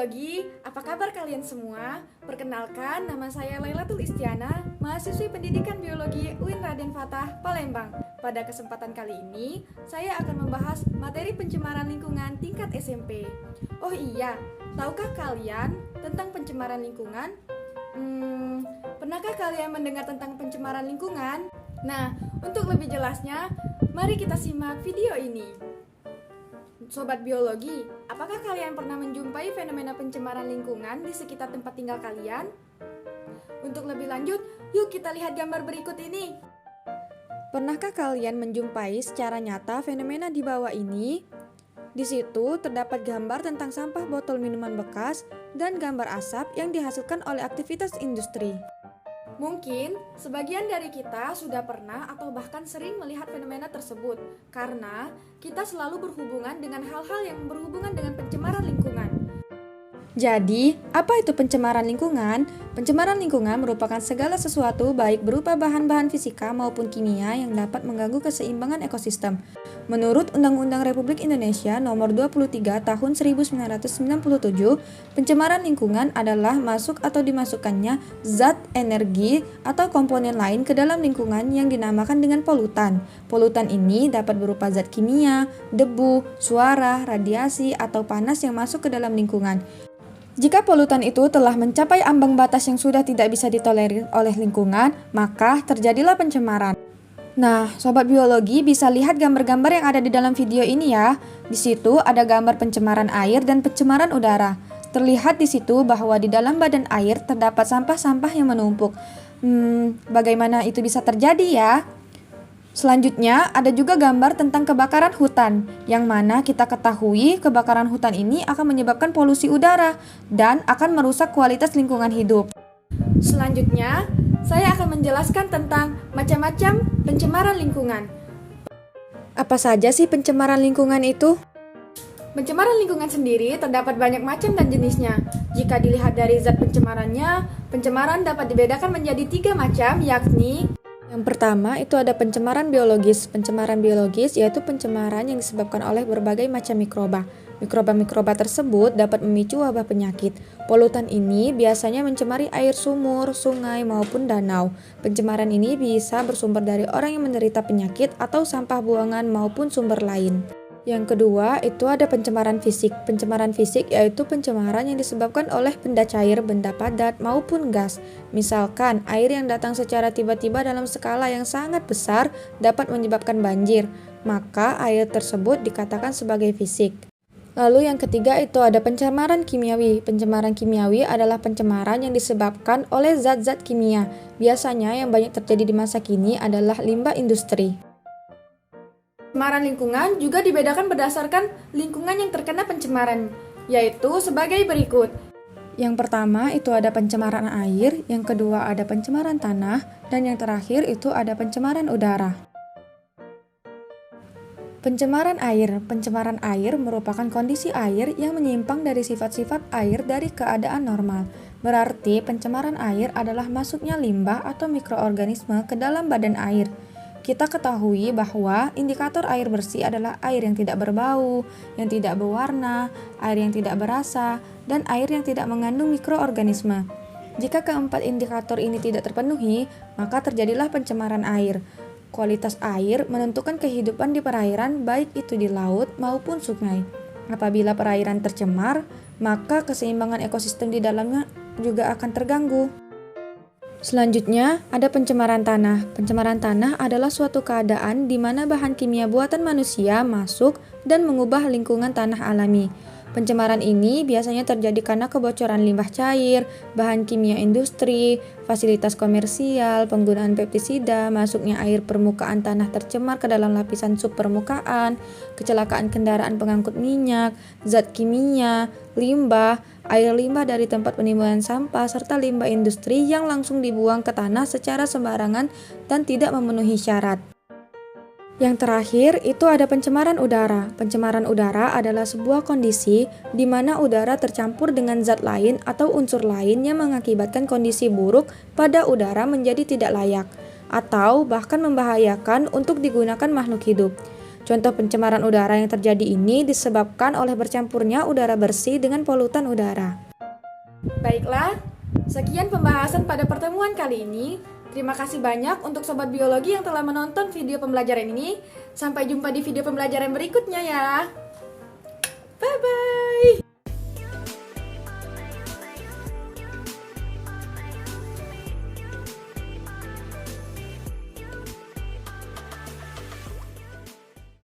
Biologi, apa kabar kalian semua? Perkenalkan, nama saya Lailatul Istiana, mahasiswi pendidikan biologi UIN Raden Fatah, Palembang. Pada kesempatan kali ini, saya akan membahas materi pencemaran lingkungan tingkat SMP. Oh iya, tahukah kalian tentang pencemaran lingkungan? Pernahkah kalian mendengar tentang pencemaran lingkungan? Nah, untuk lebih jelasnya, mari kita simak video ini. Sobat biologi, apakah kalian pernah menjumpai fenomena pencemaran lingkungan di sekitar tempat tinggal kalian? Untuk lebih lanjut, yuk kita lihat gambar berikut ini. Pernahkah kalian menjumpai secara nyata fenomena di bawah ini? Di situ terdapat gambar tentang sampah botol minuman bekas dan gambar asap yang dihasilkan oleh aktivitas industri. Mungkin sebagian dari kita sudah pernah atau bahkan sering melihat fenomena tersebut karena kita selalu berhubungan dengan hal-hal yang berhubungan dengan pencemaran lingkungan. Jadi, apa itu pencemaran lingkungan? Pencemaran lingkungan merupakan segala sesuatu baik berupa bahan-bahan fisika maupun kimia yang dapat mengganggu keseimbangan ekosistem. Menurut Undang-Undang Republik Indonesia Nomor 23 Tahun 1997, pencemaran lingkungan adalah masuk atau dimasukkannya zat, energi, atau komponen lain ke dalam lingkungan yang dinamakan dengan polutan. Polutan ini dapat berupa zat kimia, debu, suara, radiasi, atau panas yang masuk ke dalam lingkungan. Jika polutan itu telah mencapai ambang batas yang sudah tidak bisa ditolerir oleh lingkungan, maka terjadilah pencemaran. Nah, sobat biologi bisa lihat gambar-gambar yang ada di dalam video ini ya. Di situ ada gambar pencemaran air dan pencemaran udara. Terlihat di situ bahwa di dalam badan air terdapat sampah-sampah yang menumpuk. Bagaimana itu bisa terjadi ya? Selanjutnya, ada juga gambar tentang kebakaran hutan, yang mana kita ketahui kebakaran hutan ini akan menyebabkan polusi udara dan akan merusak kualitas lingkungan hidup. Selanjutnya, saya akan menjelaskan tentang macam-macam pencemaran lingkungan. Apa saja sih pencemaran lingkungan itu? Pencemaran lingkungan sendiri terdapat banyak macam dan jenisnya. Jika dilihat dari zat pencemarannya, pencemaran dapat dibedakan menjadi 3 macam, yakni yang pertama itu ada pencemaran biologis. Pencemaran biologis yaitu pencemaran yang disebabkan oleh berbagai macam mikroba. Mikroba-mikroba tersebut dapat memicu wabah penyakit. Polutan ini biasanya mencemari air sumur, sungai maupun danau. Pencemaran ini bisa bersumber dari orang yang menderita penyakit atau sampah buangan maupun sumber lain. Yang kedua, itu ada pencemaran fisik. Pencemaran fisik yaitu pencemaran yang disebabkan oleh benda cair, benda padat, maupun gas. Misalkan, air yang datang secara tiba-tiba dalam skala yang sangat besar dapat menyebabkan banjir, maka air tersebut dikatakan sebagai fisik. Lalu yang ketiga itu ada pencemaran kimiawi. Pencemaran kimiawi adalah pencemaran yang disebabkan oleh zat-zat kimia. Biasanya yang banyak terjadi di masa kini adalah limbah industri. Pencemaran lingkungan juga dibedakan berdasarkan lingkungan yang terkena pencemaran, yaitu sebagai berikut. Yang pertama itu ada pencemaran air, yang kedua ada pencemaran tanah, dan yang terakhir itu ada pencemaran udara. Pencemaran air. Pencemaran air merupakan kondisi air yang menyimpang dari sifat-sifat air dari keadaan normal. Berarti pencemaran air adalah masuknya limbah atau mikroorganisme ke dalam badan air. Kita ketahui bahwa indikator air bersih adalah air yang tidak berbau, yang tidak berwarna, air yang tidak berasa, dan air yang tidak mengandung mikroorganisme. Jika keempat indikator ini tidak terpenuhi, maka terjadilah pencemaran air. Kualitas air menentukan kehidupan di perairan baik itu di laut maupun sungai. Apabila perairan tercemar, maka keseimbangan ekosistem di dalamnya juga akan terganggu. Selanjutnya, ada pencemaran tanah. Pencemaran tanah adalah suatu keadaan di mana bahan kimia buatan manusia masuk dan mengubah lingkungan tanah alami. Pencemaran ini biasanya terjadi karena kebocoran limbah cair, bahan kimia industri, fasilitas komersial, penggunaan pestisida, masuknya air permukaan tanah tercemar ke dalam lapisan subpermukaan, kecelakaan kendaraan pengangkut minyak, zat kimia, limbah, air limbah dari tempat penimbunan sampah, serta limbah industri yang langsung dibuang ke tanah secara sembarangan dan tidak memenuhi syarat. Yang terakhir, itu ada pencemaran udara. Pencemaran udara adalah sebuah kondisi di mana udara tercampur dengan zat lain atau unsur lain yang mengakibatkan kondisi buruk pada udara menjadi tidak layak, atau bahkan membahayakan untuk digunakan makhluk hidup. Contoh pencemaran udara yang terjadi ini disebabkan oleh bercampurnya udara bersih dengan polutan udara. Baiklah, sekian pembahasan pada pertemuan kali ini. Terima kasih banyak untuk Sobat Biologi yang telah menonton video pembelajaran ini. Sampai jumpa di video pembelajaran berikutnya ya.